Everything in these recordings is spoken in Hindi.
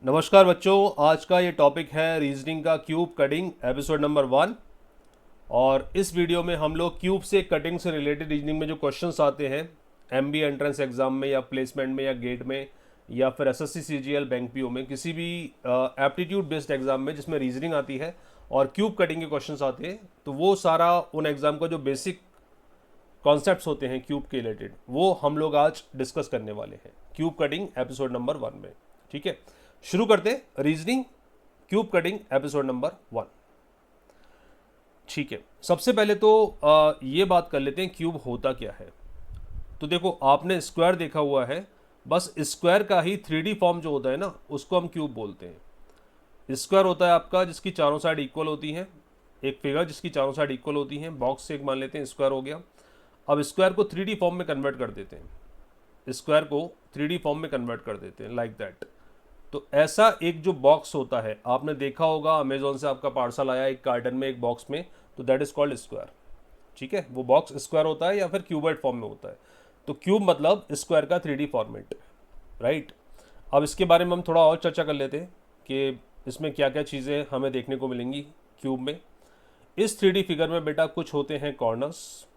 नमस्कार बच्चों, आज का ये टॉपिक है रीजनिंग का क्यूब कटिंग एपिसोड नंबर 1। और इस वीडियो में हम लोग क्यूब से कटिंग से रिलेटेड रीजनिंग में जो क्वेश्चंस आते हैं एमबी एंट्रेंस एग्जाम में या प्लेसमेंट में या गेट में या फिर एसएससी सीजीएल बैंक पीओ में किसी भी एप्टीट्यूड बेस्ड एग्जाम में जिसमें रीजनिंग आती है और क्यूब कटिंग के क्वेश्चंस आते हैं, तो वो सारा उन एग्जाम का जो बेसिक कॉन्सेप्ट्स होते हैं क्यूब के रिलेटेड वो हम लोग आज डिस्कस करने वाले हैं क्यूब कटिंग एपिसोड नंबर 1 में। ठीक है, शुरू करते हैं reasoning cube cutting episode number 1। ठीक है, सबसे पहले तो ये बात कर लेते हैं क्यूब होता क्या है। तो देखो, आपने स्क्वायर देखा हुआ है, बस स्क्वायर का ही 3D फॉर्म जो होता है ना उसको हम क्यूब बोलते हैं। स्क्वायर होता है आपका जिसकी चारों साइड इक्वल होती हैं, एक फिगर जिसकी चारों साइड इक्वल होती हैं, बॉक्स से एक मान लेते हैं स्क्वायर हो गया। अब स्क्वायर को 3D फॉर्म में कन्वर्ट कर देते हैं, स्क्वायर को 3D फॉर्म में कन्वर्ट कर देते हैं लाइक दैट। तो ऐसा एक जो बॉक्स होता है, आपने देखा होगा अमेजोन से आपका पार्सल आया एक कार्टन में एक बॉक्स में, तो दैट इज कॉल्ड स्क्वायर। ठीक है, वो बॉक्स स्क्वायर होता है या फिर क्यूबॉइड फॉर्म में होता है। तो क्यूब मतलब स्क्वायर का 3D फॉर्मेट, राइट। अब इसके बारे में हम थोड़ा और चर्चा कर लेते हैं कि इसमें क्या क्या चीज़ें हमें देखने को मिलेंगी क्यूब में। इस 3D फिगर में बेटा कुछ होते हैं कॉर्नर्स,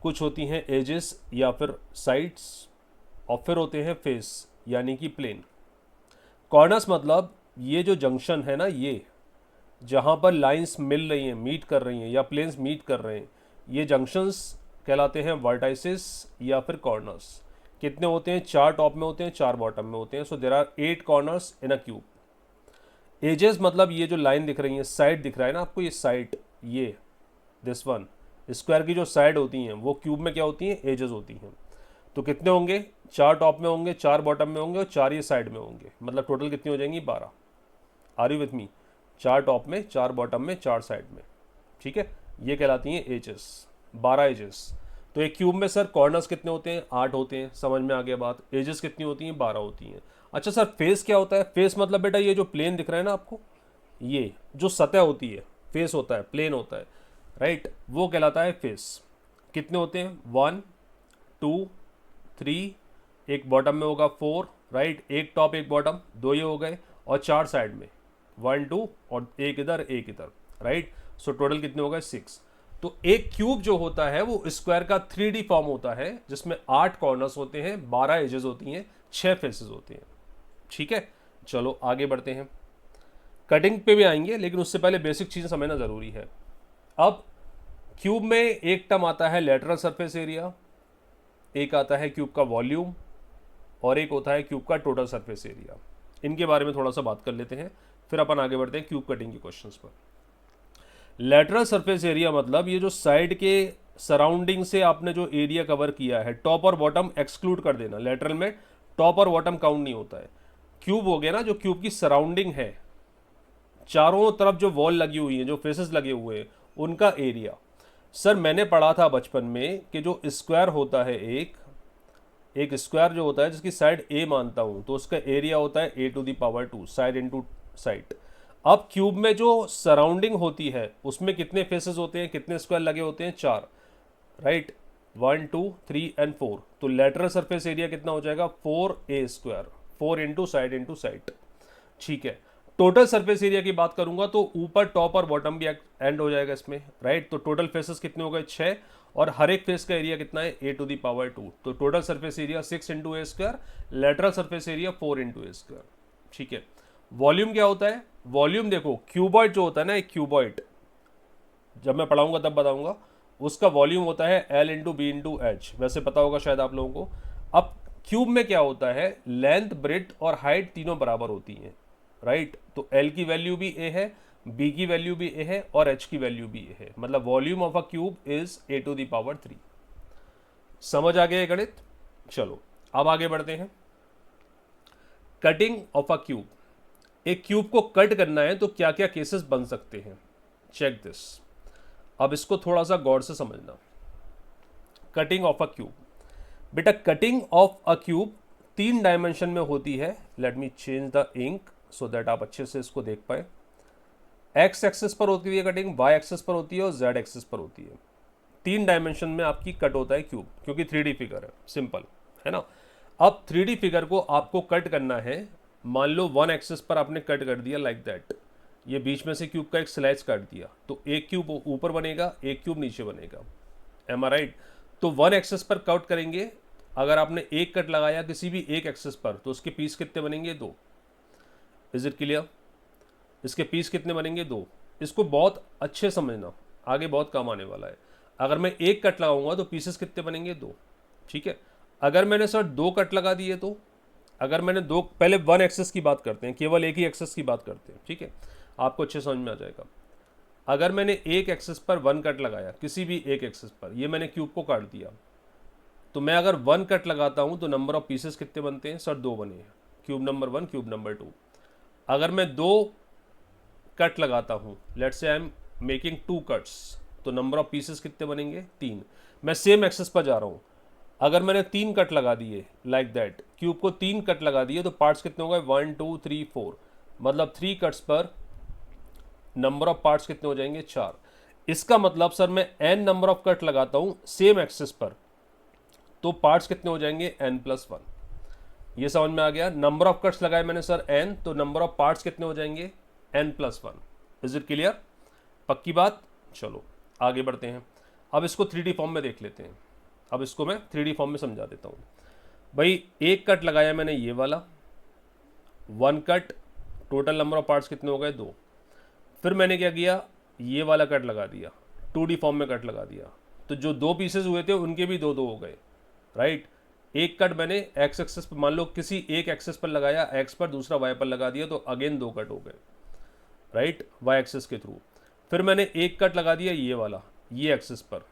कुछ होती हैं एजेस या फिर साइड्स, और फिर होते हैं फेस यानी कि प्लेन। कॉर्नर्स मतलब ये जो जंक्शन है ना, ये जहाँ पर लाइंस मिल रही हैं, मीट कर रही हैं या प्लेन्स मीट कर रहे हैं, ये जंक्शंस कहलाते हैं वर्टाइसिस या फिर कॉर्नर्स। कितने होते हैं? 4 टॉप में होते हैं, 4 बॉटम में होते हैं। So there are 8 corners in a cube. Edges मतलब ये जो लाइन दिख रही है, साइड दिख रहा है ना आपको, ये साइड, ये दिस वन, स्क्वायर की जो साइड होती हैं वो क्यूब में क्या होती हैं? एजेस होती हैं। तो कितने होंगे? 4 टॉप में होंगे, 4 बॉटम में होंगे और 4 ये साइड में होंगे। मतलब टोटल कितनी हो जाएंगी? 12। Are you with me? 4 top में, 4 बॉटम में, 4 साइड में। ठीक है, ये कहलाती हैं एजेस, 12 एजेस। तो एक क्यूब में सर कॉर्नर्स कितने होते हैं? 8 होते हैं। समझ में आ गया बात। एजेस कितनी होती हैं? 12 होती हैं। अच्छा सर, फेस क्या होता है? फेस मतलब बेटा ये जो प्लेन दिख रहा है ना आपको, ये जो सतह होती है, फेस होता है, प्लेन होता है, राइट, वो कहलाता है फेस। कितने होते हैं? 1 2 3, एक बॉटम में होगा 4, राइट, एक टॉप एक बॉटम, 2 ये हो गए, और 4 साइड में 1 2 और एक इधर एक इधर, राइट। सो टोटल कितने हो गए? 6। तो एक क्यूब जो होता है वो स्क्वायर का 3D फॉर्म होता है जिसमें 8 कॉर्नर्स होते हैं, 12 एजेस होती हैं, 6 फेसेस होते हैं। ठीक है, चलो आगे बढ़ते हैं, कटिंग पे भी आएंगे, लेकिन उससे पहले बेसिक चीज़ समझना ज़रूरी है। अब क्यूब में एक टर्म आता है लेटरल सरफेस एरिया, एक आता है क्यूब का वॉल्यूम, और एक होता है क्यूब का टोटल सरफेस एरिया। इनके बारे में थोड़ा सा बात कर लेते हैं, फिर अपन आगे बढ़ते हैं क्यूब कटिंग के क्वेश्चंस पर। लेटरल सरफेस एरिया मतलब ये जो साइड के सराउंडिंग से आपने जो एरिया कवर किया है, टॉप और बॉटम एक्सक्लूड कर देना। लेटरल में टॉप और बॉटम काउंट नहीं होता है। क्यूब हो गया ना, जो क्यूब की सराउंडिंग है, चारों तरफ जो वॉल लगी हुई है, जो फेसेस लगे हुए हैं, उनका एरिया। सर मैंने पढ़ा था बचपन में कि जो स्क्वायर होता है, एक स्क्वायर जो होता है जिसकी साइड ए मानता हूं, तो उसका एरिया होता है a⁻², साइड इंटू साइड। अब क्यूब में जो सराउंडिंग होती है उसमें कितने फेसेस होते हैं, कितने स्क्वायर लगे होते हैं? 4, राइट, 1 2 3 एंड 4। तो लेटरल सरफेस एरिया कितना हो जाएगा? 4a², 4 into side. ठीक है, टोटल सरफेस एरिया की बात करूंगा तो ऊपर टॉप और बॉटम भी एंड हो जाएगा इसमें, राइट। तो टोटल फेसेस कितने हो गए? 6, और हर एक फेस का एरिया कितना है? a⁻²। तो total surface area 6 into a², lateral surface area 4 into a²। ठीक है, वॉल्यूम क्या होता है? वॉल्यूम देखो, क्यूबॉइड जो होता है ना, एक क्यूबॉइड, जब मैं पढ़ाऊंगा तब बताऊंगा, उसका वॉल्यूम होता है L into b into h. वैसे पता होगा शायद आप लोगों को। अब क्यूब में क्या होता है? लेंथ, ब्रेड्थ और हाइट तीनों बराबर होती हैं, राइट। तो L की वैल्यू भी A है, B की वैल्यू भी A है और H की वैल्यू भी A है। मतलब volume of a cube is a⁻3। समझ आ गया ये गणित? चलो अब आगे बढ़ते हैं। कटिंग ऑफ अ क्यूब, एक क्यूब को कट करना है तो क्या क्या केसेस बन सकते हैं? Check this. अब इसको थोड़ा सा गौर से समझना। कटिंग ऑफ अ क्यूब, बेटा cutting of a cube 3 dimension में होती है। Let me change the ink so that आप अच्छे से इसको देख पाए। एक्स एक्सिस पर होती है कटिंग, वाई एक्सिस पर होती है और जेड एक्सिस पर होती है। 3 डायमेंशन में आपकी कट होता है क्यूब, क्योंकि 3D फिगर है, सिंपल है ना। अब 3D फिगर को आपको कट करना है मान लो वन एक्सिस पर आपने कट कर दिया लाइक दैट, ये बीच में से क्यूब का एक स्लाइस काट दिया, तो एक क्यूब ऊपर बनेगा, एक क्यूब नीचे बनेगा, एम आई राइट। तो वन एक्सिस पर कट करेंगे, अगर आपने एक कट लगाया किसी भी एक एक्सिस पर तो उसके पीस कितने बनेंगे? 2। Is it clear? इसके पीस कितने बनेंगे? 2। इसको बहुत अच्छे समझना, आगे बहुत काम आने वाला है। अगर मैं एक कट लगाऊंगा तो पीसेस कितने बनेंगे? 2। ठीक है। अगर मैंने सर 2 कट लगा दिए तो, अगर मैंने 2, पहले वन एक्सेस की बात करते हैं, केवल एक ही एक्सेस की बात करते हैं, ठीक है, आपको अच्छे समझ में आ जाएगा। अगर मैंने एक एक्सेस पर 1 कट लगाया, किसी भी एक एक्सेस पर, ये मैंने क्यूब को काट दिया, तो मैं अगर 1 कट लगाता हूं तो नंबर ऑफ पीसेस कितने बनते हैं? सर 2 बने हैं, क्यूब नंबर 1, क्यूब नंबर 2। अगर मैं 2 कट लगाता हूं, let's say I am making 2 cuts, तो नंबर ऑफ पीसेस कितने बनेंगे? 3। मैं सेम एक्सेस पर जा रहा हूं, अगर मैंने 3 कट लगा दिए लाइक दैट, क्यूब को 3 कट लगा दिए, तो पार्ट्स कितने हो गए? 1 2 3 4, मतलब 3 कट्स पर नंबर ऑफ पार्ट्स कितने हो जाएंगे? 4। इसका मतलब सर मैं n नंबर ऑफ कट लगाता हूं सेम एक्सेस पर, तो पार्ट्स कितने हो जाएंगे? n+1। ये समझ में आ गया? नंबर ऑफ कट्स लगाए मैंने सर n, तो नंबर ऑफ पार्ट्स कितने हो जाएंगे? n+1। Is it clear? पक्की बात? चलो आगे बढ़ते हैं। अब इसको 3D फॉर्म में देख लेते हैं। अब इसको मैं 3D फॉर्म में समझा देता हूँ। भाई एक कट लगाया मैंने ये वाला, 1 cut, total number of parts कितने हो गए? 2। फिर मैंने क्या किया? ये वाला कट लगा दिया, 2D फॉर्म में कट लगा दिया, तो जो 2 पीसेस हुए थे उनके भी 2 2 हो गए, राइट। एक कट मैंने एक्स एक्सेस पर, मान लो किसी एक एक्सेस पर लगाया, एक्स पर, दूसरा वाई पर लगा दिया, तो अगेन 2 कट हो गए, राइट, वाई एक्सेस के थ्रू। फिर मैंने एक कट लगा दिया ये वाला, ये एक्सेस पर,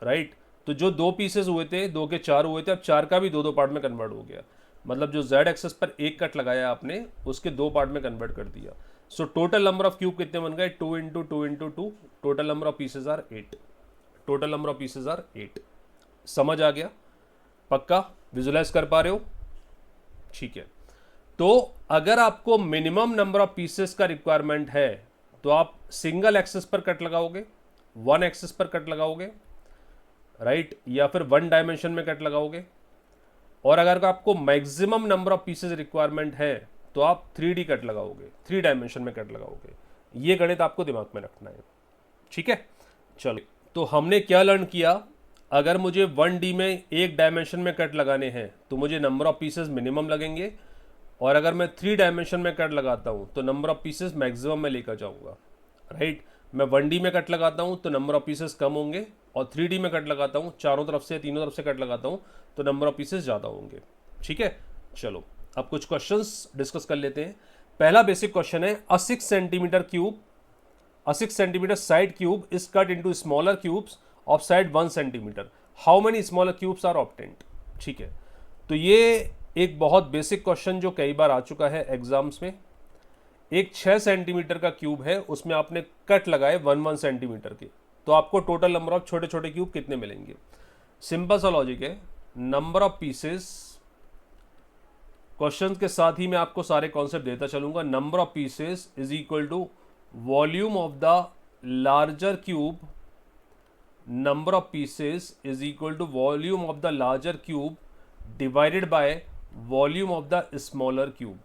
राइट। तो जो 2 पीसेस हुए थे, 2 के 4 हुए थे, अब 4 का भी 2 2 पार्ट में कन्वर्ट हो गया, मतलब जो जेड एक्सेस पर एक कट लगाया आपने, उसके 2 पार्ट में कन्वर्ट कर दिया। So total number of cube कितने बन गए? 2 into 2 into 2, total number of pieces are 8। Total number of pieces are 8। समझ आ गया? पक्का विजुलाइज कर पा रहे हो? ठीक है। तो अगर आपको मिनिमम नंबर ऑफ पीसेस का रिक्वायरमेंट है, तो आप सिंगल एक्सेस पर कट लगाओगे, 1 एक्सेस पर कट लगाओगे, राइट, या फिर 1 डायमेंशन में कट लगाओगे। और अगर आपको maximum number of pieces requirement है, तो आप 3D कट लगाओगे, 3 डायमेंशन में कट लगाओगे। ये गणित आपको दिमाग में रखना है, ठीक है। चलो, तो हमने क्या लर्न किया? अगर मुझे 1D में एक डायमेंशन में कट लगाने हैं तो मुझे नंबर ऑफ पीसेस मिनिमम लगेंगे, और अगर मैं 3 डायमेंशन में कट लगाता हूं तो नंबर ऑफ पीसेस मैक्सिमम में लेकर जाऊंगा, राइट। मैं 1D में कट लगाता हूं तो नंबर ऑफ पीसेस कम होंगे, और 3D में कट लगाता हूं, चारों तरफ से, तीनों तरफ से कट लगाता हूं, तो नंबर ऑफ पीसेस ज़्यादा होंगे, ठीक है। चलो अब कुछ क्वेश्चंस डिस्कस कर लेते हैं। पहला बेसिक क्वेश्चन है, अ 6 centimetre cube, a 6 centimeter side cube is cut into smaller cubes of side 1 centimeter. How many smaller cubes are obtained? ठीक है, तो ये एक बहुत बेसिक क्वेश्चन जो कई बार आ चुका है एग्जाम्स में। एक 6 सेंटीमीटर का क्यूब है, उसमें आपने कट लगाए 1 सेंटीमीटर के, तो आपको टोटल नंबर ऑफ छोटे छोटे क्यूब कितने मिलेंगे? सिंपल सा लॉजिक है, नंबर ऑफ पीसेस, क्वेश्चन के साथ ही मैं आपको सारे कॉन्सेप्ट देता चलूंगा। Number of pieces is equal to volume of the larger cube, number of pieces is equal to volume of the larger cube divided by volume of the smaller cube,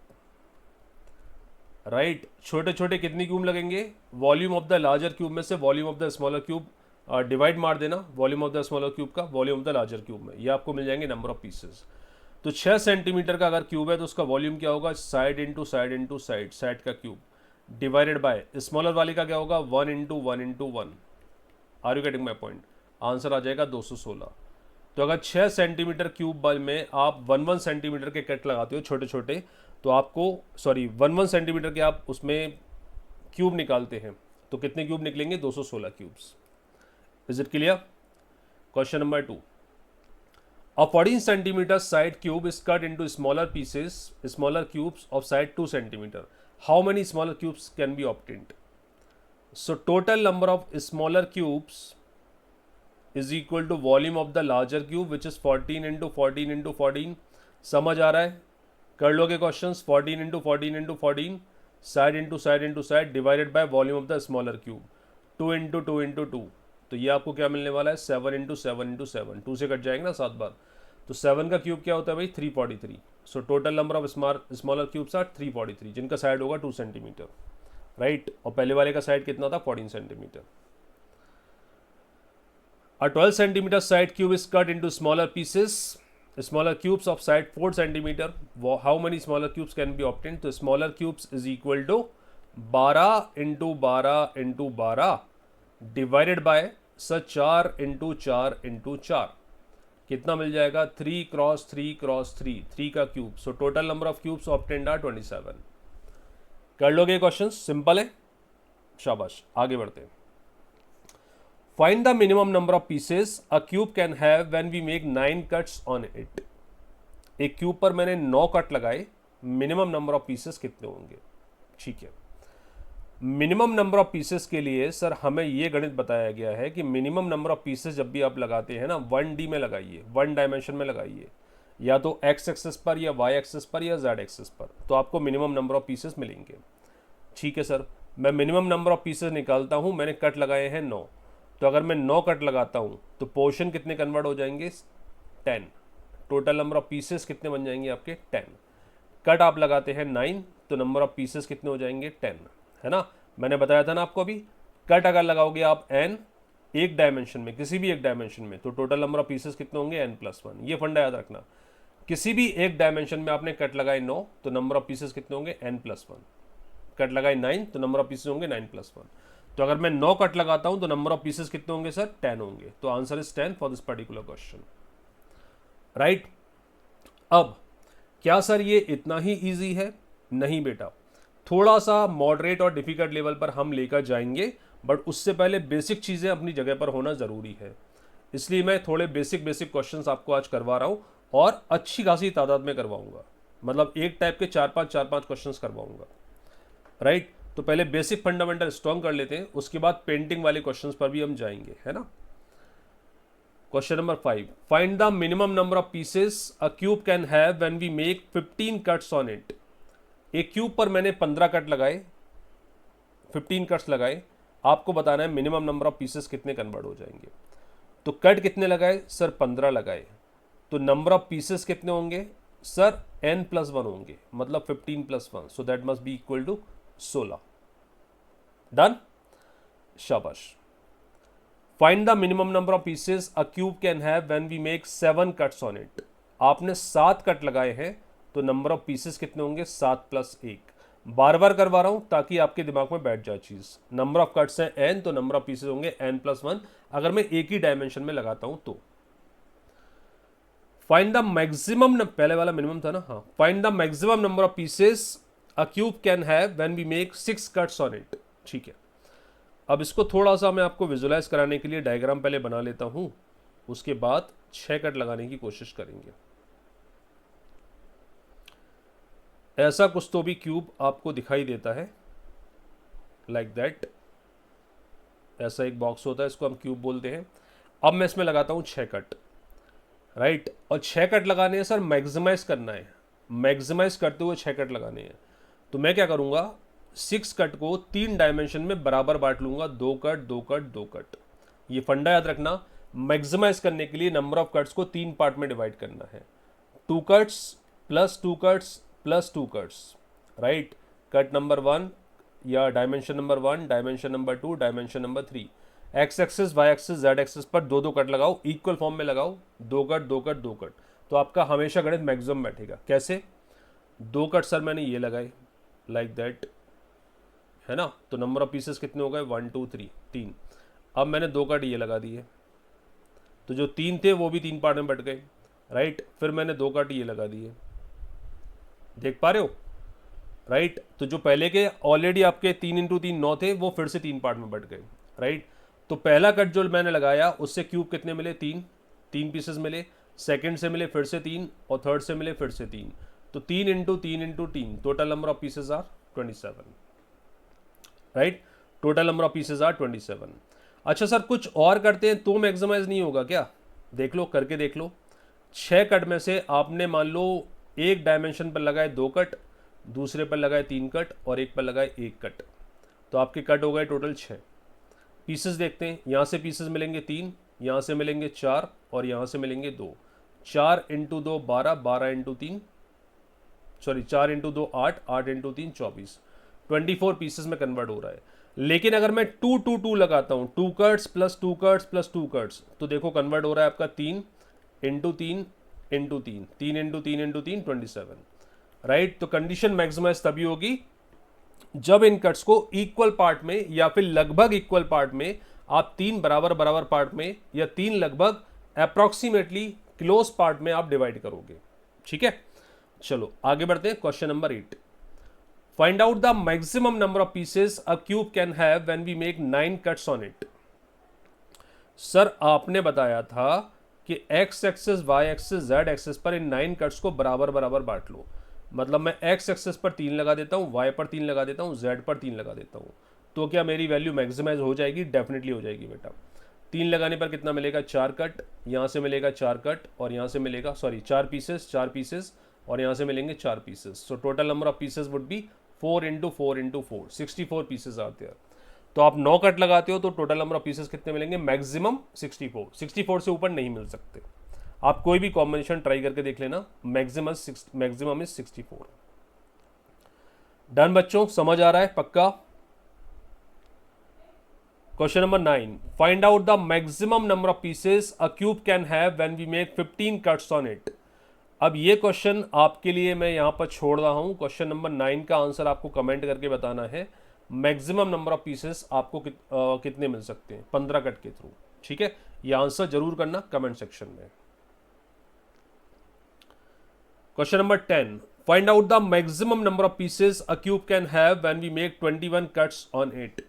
right। छोटे छोटे कितने क्यूब लगेंगे? Volume of the larger cube में से volume of the smaller cube divide मार देना, volume of the smaller cube का volume of the larger cube में, ये आपको मिल जाएंगे नंबर ऑफ पीसेस। तो 6 सेंटीमीटर का अगर क्यूब है तो उसका वॉल्यूम क्या होगा? Side into side into side, side का क्यूब, डिवाइडेड बाय स्मॉलर वाली का क्या होगा? 1 into 1 into 1। Are you getting my point? Answer आ जाएगा 216। तो अगर 6 सेंटीमीटर क्यूब में आप 1 सेंटीमीटर के कट लगाते हो छोटे छोटे, तो आपको, सॉरी, 1 सेंटीमीटर के आप उसमें क्यूब निकालते हैं, तो कितने क्यूब निकलेंगे? 216 cubes. Is it clear? Question number 2, a 14 centimeter side cube is cut into smaller pieces, smaller cubes of side 2 centimeter. How many smaller cubes can be obtained? So total number of smaller cubes is equal to volume of the larger cube, which is 14 into 14 into 14. समझ आ रहा है? कर लोगे questions? 14 into 14 into 14, side into side into side, divided by volume of the smaller cube, 2 into 2 into 2। तो ये आपको क्या मिलने वाला है? 7 इंटू 7 इंटू 7, 2 से कट जाएंगे ना 7 बार, तो 7 का क्यूब क्या होता है भाई? 343। So total number of smaller cubes are 343 जिनका साइड होगा 2 सेंटीमीटर, राइट। और पहले वाले का साइड कितना था 14 centimetre. A 12 centimeter side cube is cut into smaller pieces, smaller cubes of side 4 centimeter. How many smaller cubes can be obtained? तो smaller cubes is equal to 12 into 12 into 12 divided by 4 into 4 into 4 कितना मिल जाएगा 3 क्रॉस 3 क्रॉस 3 का cube. So total number of cubes obtained are 27। कर लोगे क्वेश्चन, सिंपल है, शाबाश। आगे बढ़ते हैं। Find the minimum number of pieces a cube can have when we make 9 cuts on it. एक क्यूब पर मैंने 9 कट लगाए, मिनिमम नंबर ऑफ पीसेस कितने होंगे? ठीक है, मिनिमम नंबर ऑफ पीसेस के लिए सर हमें ये गणित बताया गया है कि मिनिमम नंबर ऑफ पीसेस जब भी आप लगाते हैं ना 1D में लगाइए, 1 डायमेंशन में लगाइए, या तो x एक्सिस पर या y एक्सिस पर या z एक्सिस पर, तो आपको मिनिमम नंबर ऑफ पीसेस मिलेंगे। ठीक है सर, मैं मिनिमम नंबर ऑफ पीसेस निकालता हूँ, मैंने कट लगाए हैं 9, तो अगर मैं 9 कट लगाता हूँ तो पोर्शन कितने कन्वर्ट हो जाएंगे 10। टोटल नंबर ऑफ पीसेस कितने बन जाएंगे आपके 10। कट आप लगाते हैं 9 तो नंबर ऑफ पीसेस कितने हो जाएंगे 10, है ना। मैंने बताया था ना आपको अभी, कट अगर लगाओगे आप n एक डायमेंशन में, किसी भी एक डायमेंशन में, तो टोटल नंबर ऑफ पीसेस कितने होंगे n+1। ये फंडा याद रखना, किसी भी एक डायमेंशन में आपने कट लगाए 9 तो नंबर ऑफ पीसेस कितने होंगे n+1। कट लगाए 9 तो नंबर ऑफ पीसेस होंगे 9+1। तो अगर मैं 9 कट लगाता हूं तो नंबर ऑफ पीसेस कितने होंगे सर 10 होंगे। तो answer is 10 for this particular question, right. अब क्या सर ये इतना ही इजी है? नहीं बेटा, थोड़ा सा मॉडरेट और डिफिकल्ट लेवल पर हम लेकर जाएंगे, बट उससे पहले बेसिक चीज़ें अपनी जगह पर होना ज़रूरी है। इसलिए मैं थोड़े बेसिक क्वेश्चंस आपको आज करवा रहा हूँ और अच्छी खासी तादाद में करवाऊंगा, मतलब एक टाइप के 4-5 क्वेश्चंस करवाऊंगा, राइट। तो पहले बेसिक फंडामेंटल स्ट्रॉन्ग कर लेते हैं, उसके बाद पेंटिंग वाले क्वेश्चंस पर भी हम जाएंगे, है ना। Question number 5, find the minimum number of pieces a cube can have when we make 15 cuts on it. एक क्यूब पर मैंने 15 कट लगाए, 15 कट्स लगाए, आपको बताना है मिनिमम नंबर ऑफ पीसेस कितने कन्वर्ट हो जाएंगे। तो कट कितने लगाए सर 15 लगाए, तो नंबर ऑफ पीसेस कितने होंगे सर n+1 होंगे, मतलब 15+1, so that must be equal to 16। Done, शाबाश। Find the minimum number of pieces a cube can have when we make 7 cuts on it. आपने 7 कट लगाए हैं तो नंबर ऑफ पीसेस कितने होंगे 7+1। बार बार करवा रहा हूं ताकि आपके दिमाग में बैठ जाए चीज। नंबर ऑफ कट्स है n तो नंबर ऑफ पीसेस होंगे n+1 अगर मैं एक ही डायमेंशन में लगाता हूं तो। फाइंड द मैक्सिमम, पहले वाला मिनिमम था ना, हाँ। Find the maximum number of pieces a cube can have when we make 6 cuts on it. ठीक है, अब इसको थोड़ा सा मैं आपको विजुलाइज कराने के लिए डायग्राम पहले बना लेता हूं, उसके बाद 6 कट लगाने की कोशिश करेंगे। ऐसा कुछ तो भी क्यूब आपको दिखाई देता है, लाइक दैट। ऐसा एक बॉक्स होता है, इसको हम क्यूब बोलते हैं। अब मैं इसमें लगाता हूं 6 कट, राइट। और 6 कट लगाने हैं सर, मैक्सिमाइज करना है, मैक्सिमाइज करते हुए 6 कट लगाने हैं। तो मैं क्या करूंगा, 6 कट को 3 डायमेंशन में बराबर बांट लूंगा, 2 कट 2 कट 2 कट। ये फंडा याद रखना, मैक्सिमाइज करने के लिए नंबर ऑफ कट्स को 3 पार्ट में डिवाइड करना है, 2 cuts plus 2 cuts plus 2 cuts, right. Cut number 1 या dimension number 1, dimension number 2, dimension number 3, x axis y axis z axis पर 2-2 कट लगाओ, इक्वल फॉर्म में लगाओ, 2 कट 2 कट 2 कट। तो आपका हमेशा गणित मैक्सिमम बैठेगा। कैसे? 2 कट सर मैंने ये लगाए, लाइक दैट, है ना। तो नंबर ऑफ पीसेस कितने हो गए 1 2 3 3। अब मैंने 2 कट ये लगा दिए, तो जो 3 थे वो भी 3 पार्ट में बट गए, राइट। फिर मैंने 2 कट ये लगा दिए, देख पा रहे हो, राइट। तो जो पहले के ऑलरेडी आपके 3 × 3 9 थे, वो फिर से 3 पार्ट में बट गए, राइट। तो पहला कट जो मैंने लगाया उससे क्यूब कितने मिले 3 पीसेस मिले, सेकंड से मिले फिर से 3, और थर्ड से मिले फिर से 3। तो 3 × 3 × 3, total number of pieces are 27, right. Total number of pieces are 27। अच्छा सर कुछ और करते हैं तो मैक्सिमाइज नहीं होगा क्या? देख लो, करके देख लो। 6 कट में से आपने मान लो एक डायमेंशन पर लगाए 2 कट, दूसरे पर लगाए 3 कट, और एक पर लगाए 1 कट, तो आपके कट हो गए टोटल 6। पीसेस देखते हैं, यहाँ से पीसेस मिलेंगे 3, यहाँ से मिलेंगे 4, और यहाँ से मिलेंगे 2। 4 × 2 12, 12 × 3 सॉरी 4 इंटू 2 8, 8 इंटू 3 24, 24 पीसेस में कन्वर्ट हो रहा है। लेकिन अगर मैं 2 2 2 लगाता हूँ, 2 cuts plus 2 cuts plus 2 cuts, तो देखो कन्वर्ट हो रहा है आपका 3 into 3 into 3, 3 into 3 into 3 27, right. तो कंडीशन मैक्सिमाइज तभी होगी जब इन कट्स को इक्वल पार्ट में या फिर लगभग इक्वल पार्ट में आप 3 बराबर बराबर पार्ट में या 3 लगभग अप्रॉक्सीमेटली क्लोज पार्ट में आप डिवाइड करोगे। ठीक है, चलो आगे बढ़ते हैं। Question number 8, find out the maximum number of pieces a cube can have when we make 9 cuts on it. Sir आपने बताया था कि x axis, y axis, z axis पर इन 9 कट्स को बराबर बराबर बांट लो। मतलब मैं एक्स एक्सिस पर 3 लगा देता हूँ, वाई पर 3 लगा देता हूँ, जेड पर 3 लगा देता हूँ, तो क्या मेरी वैल्यू मैक्सिमाइज हो जाएगी? डेफिनेटली हो जाएगी बेटा। 3 लगाने पर कितना मिलेगा? 4 कट, यहाँ से मिलेगा 4 कट और यहाँ से मिलेगा 4 पीसेस, 4 पीसेस और यहाँ से मिलेंगे 4 pieces. So total number of pieces would B 4 into 4 into 4, 64 pieces आते हैं। तो आप 9 कट लगाते हो तो टोटल नंबर ऑफ पीसेस कितने मिलेंगे? मैक्सिमम 64, 64 से ऊपर नहीं मिल सकते। आप कोई भी कॉम्बिनेशन ट्राई करके देख लेना, मैक्सिमम इज 64। डन बच्चों, समझ आ रहा है पक्का? Question number 9, find out the maximum number of pieces a cube can have when we make 15 cuts on it. अब ये क्वेश्चन आपके लिए मैं यहां पर छोड़ रहा हूं। क्वेश्चन नंबर 9 का आंसर आपको कमेंट करके बताना है। मैक्सिमम नंबर ऑफ पीसेस आपको कितने मिल सकते हैं 15 कट के थ्रू। ठीक है, ये आंसर जरूर करना कमेंट सेक्शन में। Question number 10, find out the maximum number of pieces a cube can have when we make 21 cuts on it.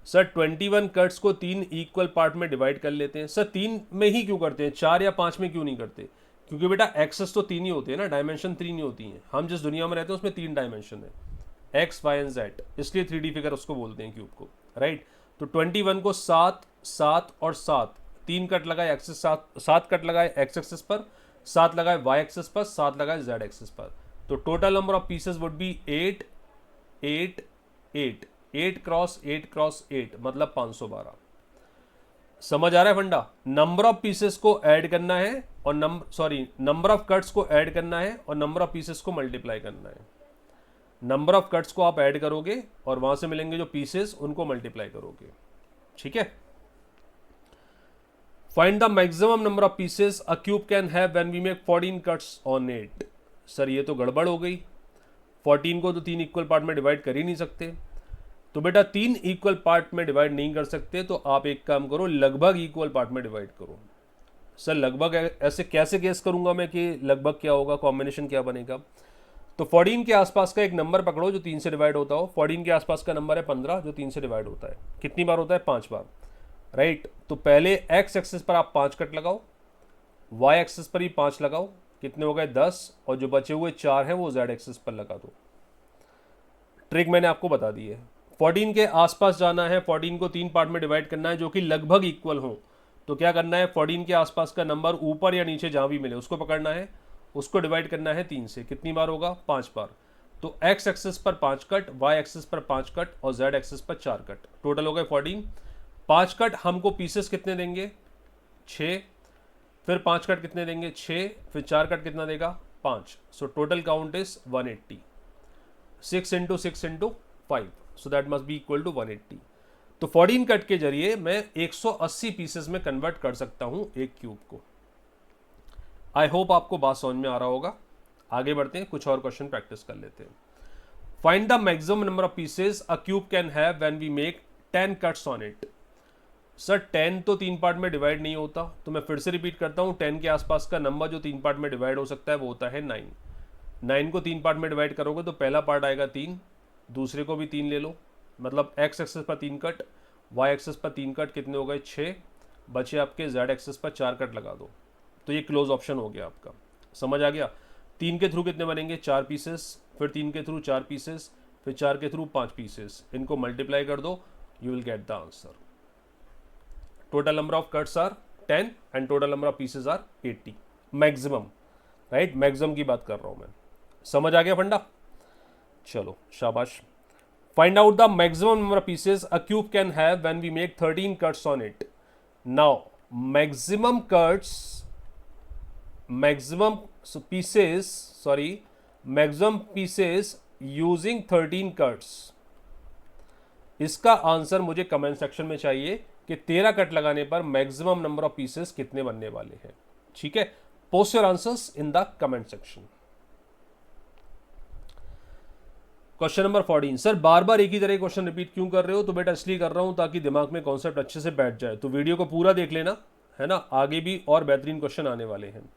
Sir 21 cuts को 3 इक्वल पार्ट में डिवाइड कर लेते हैं। सर 3 में ही क्यों करते हैं, 4 या 5 में क्यों नहीं करते? क्योंकि बेटा एक्सेस तो 3 ही होते हैं ना, डायमेंशन 3 नहीं होती हैं। हम जिस दुनिया में रहते हैं उसमें 3 डायमेंशन है, एक्स, वाई एंड जेड, इसलिए 3D फिगर उसको बोलते हैं क्यूब को, राइट। तो 21 को 7, 7 और 7, 3 कट लगाए एक्सेस, 7 कट लगाए एक्स एक्सेस पर, 7 लगाए वाई एक्सेस पर, 7 लगाए जेड एक्सेस पर। तो total number of pieces would B 8 8 8, 8 cross 8 cross 8 मतलब 512। समझ आ रहा है फंडा? नंबर ऑफ पीसेस को ऐड करना है और नंबर ऑफ कट्स को ऐड करना है और नंबर ऑफ पीसेस को मल्टीप्लाई करना है। नंबर ऑफ कट्स को आप ऐड करोगे और वहां से मिलेंगे जो पीसेस उनको मल्टीप्लाई करोगे। ठीक है, find the maximum number of pieces a cube can have when we make 14 cuts on it. Sir ये तो गड़बड़ हो गई, 14 को तो 3 इक्वल पार्ट में डिवाइड कर ही नहीं सकते। तो बेटा 3 इक्वल पार्ट में डिवाइड नहीं कर सकते तो आप एक काम करो, लगभग इक्वल पार्ट में डिवाइड करो। सर लगभग ऐसे कैसे गेस करूंगा मैं कि लगभग क्या होगा, कॉम्बिनेशन क्या बनेगा? तो 14 के आसपास का एक नंबर पकड़ो जो 3 से डिवाइड होता हो। 14 के आसपास का नंबर है 15 जो 3 से डिवाइड होता है। कितनी बार होता है? 5 बार, राइट। तो पहले एक्स एक्सिस पर आप 5 कट लगाओ, वाई एक्सिस पर ही 5 लगाओ, कितने हो गए? 10, और जो बचे हुए 4 हैं वो जेड एक्सिस पर लगा दो। ट्रिक मैंने आपको बता दी है। 14 के आसपास जाना है, 14 को 3 पार्ट में डिवाइड करना है जो कि लगभग इक्वल हो। तो क्या करना है, 14 के आसपास का नंबर ऊपर या नीचे जहां भी मिले उसको पकड़ना है, उसको डिवाइड करना है 3 से। कितनी बार होगा? 5 बार। तो एक्स एक्सिस पर 5 कट, वाई एक्सिस पर 5 कट और जेड एक्सिस पर 4 कट, टोटल हो गए 14। 5 कट हमको पीसेस कितने देंगे? 6। फिर 5 कट कितने देंगे? 6। फिर 4 कट कितना देगा? 5। So total count is 180। 6 into 6 into 5, so that must be equal to 180। तो 14 कट के जरिए मैं 180 पीसेस में कन्वर्ट कर सकता हूं एक क्यूब को। आई होप आपको बात समझ में आ रहा होगा। आगे बढ़ते हैं, कुछ और क्वेश्चन प्रैक्टिस कर लेते हैं। Find the maximum number of pieces a cube can have when we make 10 cuts on it. Sir 10 तो 3 पार्ट में डिवाइड नहीं होता, तो मैं फिर से रिपीट करता हूं। 10 के आसपास का नंबर जो 3 पार्ट में डिवाइड हो सकता है वो होता है 9। 9 को 3 पार्ट में डिवाइड करोगे तो पहला पार्ट आएगा 3, दूसरे को भी 3 ले लो, मतलब एक्स एक्सेस पर 3 कट, वाई एक्सेस पर 3 कट, कितने हो गए? 6। बचे आपके जेड एक्सेस पर 4 कट लगा दो। तो ये क्लोज ऑप्शन हो गया आपका। समझ आ गया? 3 के थ्रू कितने बनेंगे? 4 पीसेस, फिर 3 के थ्रू 4 पीसेस, फिर 4 के थ्रू 5 पीसेस। इनको मल्टीप्लाई कर दो, you will get the answer. Total number of cuts are 10 and total number of pieces are 80 maximum, right. Maximum की बात कर रहा हूं मैं। समझ आ गया फंडा? चलो शाबाश। Find out the maximum number of pieces a cube can have when we make 13 cuts on it. Now maximum pieces maximum pieces using 13 cuts. इसका आंसर मुझे कमेंट सेक्शन में चाहिए कि 13 कट लगाने पर मैक्सिमम नंबर ऑफ पीसेस कितने बनने वाले हैं। ठीक है, post your answers in the comment section. Question number 14, sir बार बार एक ही तरह क्वेश्चन रिपीट क्यों कर रहे हो? तो बेटा इसलिए कर रहा हूं ताकि दिमाग में कॉन्सेप्ट अच्छे से बैठ जाए। तो वीडियो को पूरा देख लेना, है ना, आगे भी और बेहतरीन क्वेश्चन आने वाले हैं।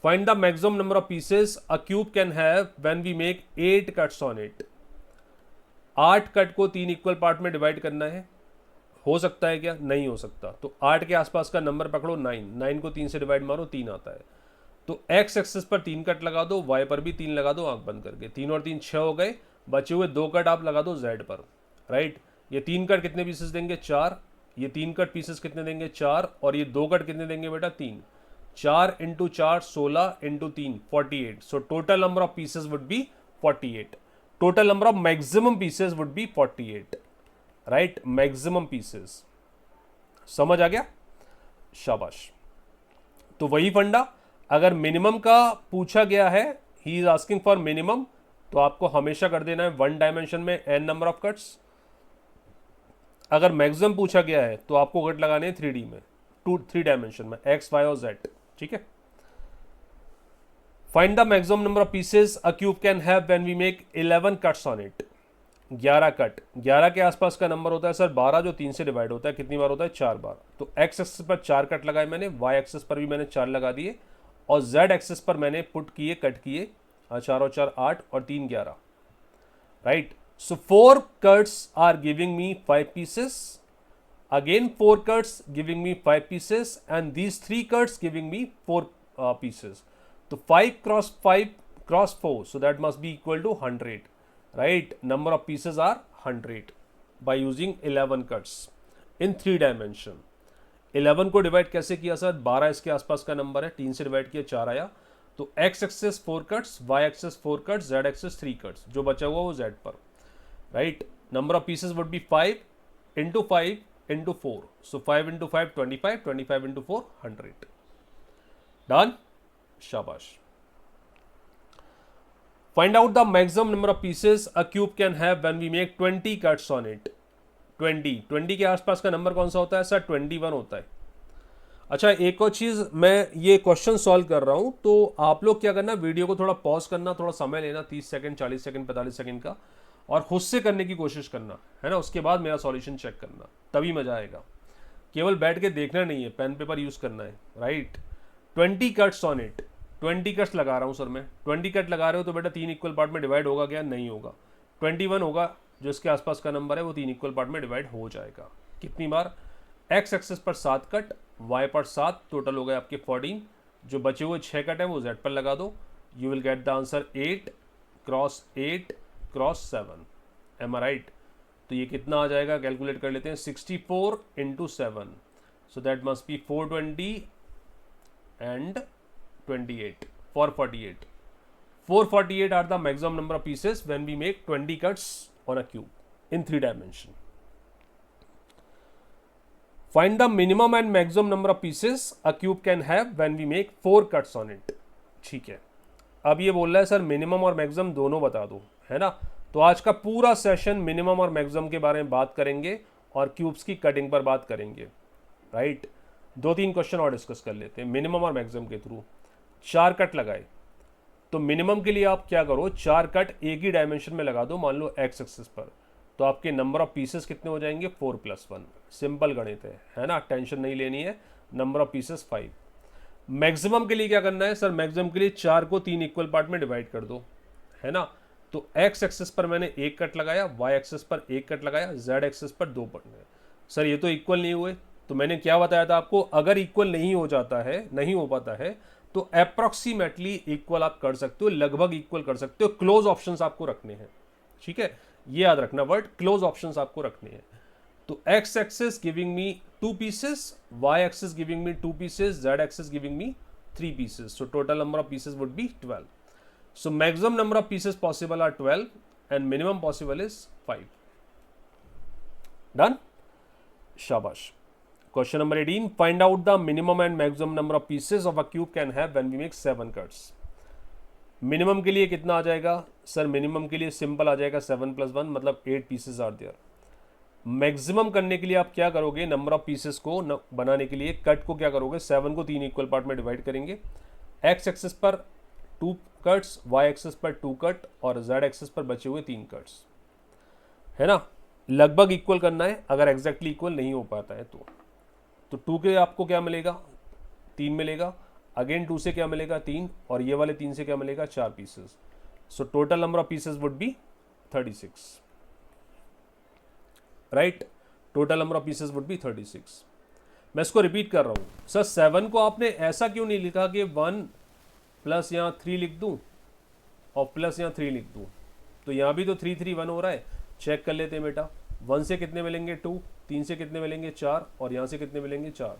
Find the maximum number of pieces a cube can have when we make 8 cuts on it. 8 cut को 3 इक्वल पार्ट में डिवाइड करना है। हो सकता है क्या? नहीं हो सकता। तो 8 के आसपास का नंबर पकड़ो, 9 को 3 से डिवाइड मारो, 3 आता है। तो एक्स एक्सिस पर 3 कट लगा दो, वाई पर भी 3 लगा दो, आंख बंद करके। 3 और 3 6 हो गए, बचे हुए 2 कट आप लगा दो जेड पर, राइट। ये 3 कट कितने पीसेस देंगे? 4। ये 3 कट पीसेस कितने देंगे? 4। और ये 2 कट कितने देंगे बेटा? 3। 4 into 4 16 into 3 48। So total number of pieces would B 48। Total number of maximum pieces would B 48, right. Maximum pieces, समझ आ गया? शाबाश। तो वही फंडा, अगर मिनिमम का पूछा गया है, he is asking for minimum, तो आपको हमेशा कर देना है 1 डायमेंशन में n नंबर ऑफ कट्स। अगर मैक्सिमम पूछा गया है तो आपको कट लगाने हैं 3D में, 3 डायमेंशन में, x, y और z। ठीक है। Find the maximum number of pieces a cube can have when we make 11 cuts on it. 11 cut, 11 के आसपास का नंबर होता है सर 12, जो 3 से डिवाइड होता है। कितनी बार होता है? 4 बार। तो x एक्सिस पर 4 कट लगाए मैंने, y एक्सिस पर भी मैंने 4 लगा दिए, और z एक्सिस पर मैंने पुट किए, कट किए। 4 और 4 8 और 3 11, right. So 4 cuts are giving me 5 pieces, again 4 cuts giving me 5 pieces, and these 3 cuts giving me 4 pieces. तो 5 cross 5 cross 4, so that must be equal to 100, right? Number of pieces are 100 by using 11 cuts in 3 dimension। 11 को डिवाइड कैसे किया सर? 12 इसके आसपास का नंबर है, 3 से डिवाइड किया, 4 आया। तो x axis 4 cuts, y axis 4 cuts, z axis 3 cuts, जो बचा हुआ वो z पर, right. Number of pieces would be 5 into 5 into 4, so 5 into 5 25, 25 into 4 100। Done, शाबाश। Find out the maximum number of pieces a cube can have when we make 20 cuts on it। 20 के आसपास का नंबर कौन सा होता है सर? 21 होता है। अच्छा, एक और चीज़, मैं ये क्वेश्चन सॉल्व कर रहा हूँ, तो आप लोग क्या करना, वीडियो को थोड़ा पॉज करना, थोड़ा समय लेना, 30 सेकंड 40 सेकंड 45 सेकंड का, और खुद से करने की कोशिश करना, है ना। उसके बाद मेरा सॉल्यूशन चेक करना, तभी मज़ा आएगा। केवल बैठ के देखना नहीं है, पेन पेपर यूज़ करना है, right. 20 cuts on it, 20 cuts लगा रहा हूँ सर मैं। 20 कट लगा रहे हो तो बेटा 3 इक्वल पार्ट में डिवाइड होगा क्या? नहीं होगा। 21 होगा, जो इसके आसपास का नंबर है वो 3 इक्वल पार्ट में डिवाइड हो जाएगा। कितनी बार? x एक्सेस पर 7 कट, y पर 7, टोटल हो गए आपके 14। जो बचे हुए 6 कट हैं वो z पर लगा दो। You will get the answer 8 cross 8 cross 7। Am I right? तो ये कितना आ जाएगा, कैलकुलेट कर लेते हैं। 64 into 7, so that must B 420 and 28 for 48। 448 are the maximum number of pieces when we make 20 cuts on a cube in 3 dimension। Find the minimum and maximum number of pieces a cube can have when we make 4 cuts on it। ठीक है, अब ये बोल रहा है सर मिनिमम और मैक्सिमम दोनों बता दो, है ना। तो आज का पूरा सेशन मिनिमम और मैक्सिमम के बारे में बात करेंगे और क्यूब्स की कटिंग पर बात करेंगे, राइट। 2-3 क्वेश्चन और डिस्कस कर लेते हैं मिनिमम और मैक्सिमम के थ्रू। 4 कट लगाए, तो मिनिमम के लिए आप क्या करो, 4 कट एक ही डायमेंशन में लगा दो, मान लो x एक्सिस पर, तो आपके नंबर ऑफ पीसेस कितने हो जाएंगे? 4 + 1। सिंपल गणित है ना, टेंशन नहीं लेनी है। Number of pieces 5। मैक्सिमम के लिए क्या करना है सर? मैक्सिमम के लिए 4 को 3 इक्वल पार्ट में डिवाइड कर दो, है ना। तो x एक्सिस पर मैंने 1 कट लगाया, y एक्सिस पर 1 कट लगाया, z एक्सिस पर 2 कट लगाया। सर ये तो इक्वल नहीं हुए, तो मैंने क्या बताया था आपको, अगर इक्वल नहीं हो जाता है, नहीं हो पाता है, तो अप्रॉक्सीमेटली इक्वल आप कर सकते हो, लगभग इक्वल कर सकते हो। क्लोज ऑप्शंस आपको रखने हैं, ठीक है, ये याद रखना वर्ड, क्लोज ऑप्शंस आपको रखने हैं। तो x axis giving me 2 pieces, y axis giving me 2 pieces, z axis giving me 3 pieces, so total number of pieces would be 12। So maximum number of pieces possible are 12 and minimum possible is 5। Done, शाबाश। Question number 18, find out the minimum and maximum number of pieces of a cube can have when we make 7 cuts। Minimum के लिए कितना आ जाएगा सर? मिनिमम के लिए सिंपल आ जाएगा 7 + 1 मतलब 8 पीसेस आर देयर। मैक्सिमम करने के लिए आप क्या करोगे? नंबर ऑफ पीसेस को बनाने के लिए कट को क्या करोगे? 7 को 3 इक्वल पार्ट में डिवाइड करेंगे। एक्स एक्सेस पर 2 कट्स, वाई एक्सेस पर 2 कट और जेड एक्सेस पर बचे हुए 3 कट्स, है ना? लगभग इक्वल करना है, अगर एग्जैक्टली इक्वल नहीं हो पाता है तो 2 के आपको क्या मिलेगा? 3 मिलेगा। अगेन 2 से क्या मिलेगा? 3, और ये वाले 3 से क्या मिलेगा? 4 pieces. So total number of pieces would B 36, right? Total number of pieces would B 36। मैं इसको रिपीट कर रहा हूं सर। 7 को आपने ऐसा क्यों नहीं लिखा कि 1 प्लस यहाँ 3 लिख दूं और प्लस यहाँ 3 लिख दूं? तो यहाँ भी तो 3 3 1 हो रहा है। चेक कर लेते हैं बेटा। 1 से कितने मिलेंगे? 2, 3 से कितने मिलेंगे? 4, और यहाँ से कितने मिलेंगे? 4।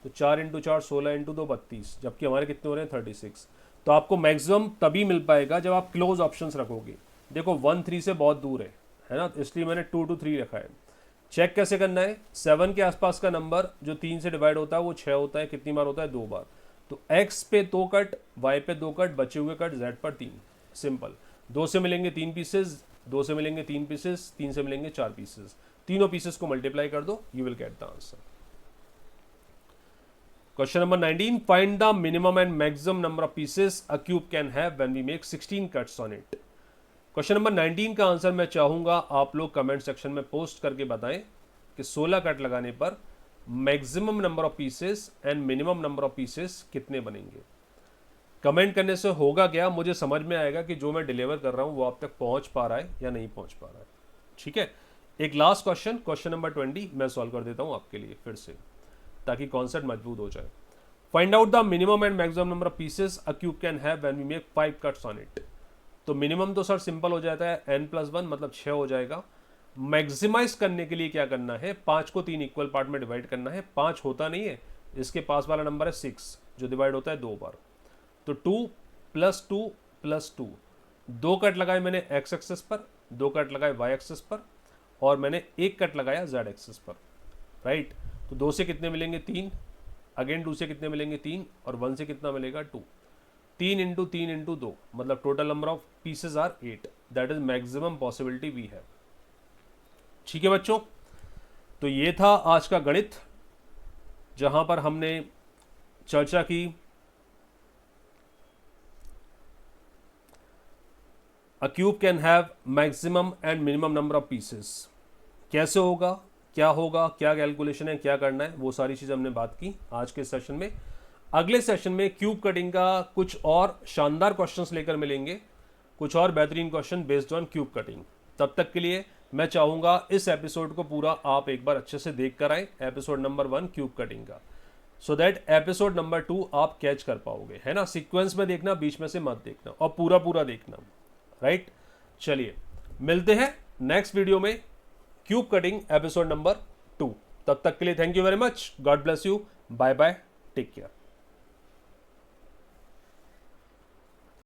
तो 4 × 4 16 × 2 32, जबकि हमारे कितने हो रहे हैं? 36। तो आपको मैक्सिमम तभी मिल पाएगा जब आप क्लोज ऑप्शंस रखोगे। देखो 1 3 से बहुत दूर है ना? इसलिए मैंने 2 to 3 रखा है। चेक कैसे करना है? 7 के आसपास का नंबर जो 3 से डिवाइड होता है वो 6 होता है। कितनी बार होता है? 2 बार। तो x पे 2 कट, y पे 2 कट, बचे हुए कट z पर 3। सिंपल। 2 से मिलेंगे 3 पीसेस, 2 से मिलेंगे 3 पीसेस, 3 से मिलेंगे 4 पीसेस। तीनों पीसेस को मल्टीप्लाई कर दो, you will get the answer. Question number 19, find the minimum and maximum number of pieces a cube can have when we make 16 cuts on it. Question number 19 का आंसर मैं चाहूंगा आप लोग कमेंट सेक्शन में पोस्ट करके बताएं कि 16 कट लगाने पर maximum number of pieces and minimum number of pieces कितने बनेंगे। कमेंट करने से होगा क्या? मुझे समझ में आएगा कि जो मैं डिलीवर कर रहा हूं वो आप तक पहुंच पा रहा है या नहीं पहुंच पा रहा है। ठीक है, एक लास्ट क्वेश्चन, क्वेश्चन नंबर 20 मैं सॉल्व कर देता हूं आपके लिए फिर से, ताकि कॉन्सेप्ट मजबूत हो जाए। Find out the minimum and maximum number of pieces a cube can have when we make 5 cuts on it. तो मिनिमम तो सर सिंपल हो जाता है, n+1 मतलब 6 हो जाएगा। मैक्सिमाइज करने के लिए क्या करना है? 5 को 3 इक्वल पार्ट में डिवाइड करना है। 5 होता नहीं है, इसके पास वाला नंबर है 6 जो डिवाइड होता है 2 बार। तो 2 + 2 + 2, 2 कट लगाए मैंने x एक्सेस पर, 2 कट लगाए y एक्सेस पर, और मैंने 1 कट लगाया z एक्सेस पर, राइट? तो 2 से कितने मिलेंगे? 3। अगेन 2 से कितने मिलेंगे? 3, और 1 से कितना मिलेगा? 2। 3 × 3 × 2 मतलब total number of pieces are 8। That is maximum possibility we have. ठीक है बच्चों, तो ये था आज का गणित, जहां पर हमने चर्चा की अ cube can have maximum and minimum number of pieces. कैसे होगा, क्या होगा, क्या कैलकुलेशन है, क्या करना है, वो सारी चीज़ हमने बात की आज के सेशन में। अगले सेशन में क्यूब कटिंग का कुछ और शानदार क्वेश्चंस लेकर मिलेंगे, कुछ और बेहतरीन question based on cube cutting. तब तक के लिए मैं चाहूँगा इस एपिसोड को पूरा आप एक बार अच्छे से देख कर आए, एपिसोड नंबर 1 क्यूब कटिंग का, सो दैट एपिसोड नंबर 2 आप कैच कर पाओगे, है ना? सीक्वेंस में देखना, बीच में से मत देखना, और पूरा पूरा देखना, राइट? चलिए मिलते हैं नेक्स्ट वीडियो में, क्यूब कटिंग एपिसोड नंबर 2। तब तक के लिए thank you very much, God bless you, bye bye, take care.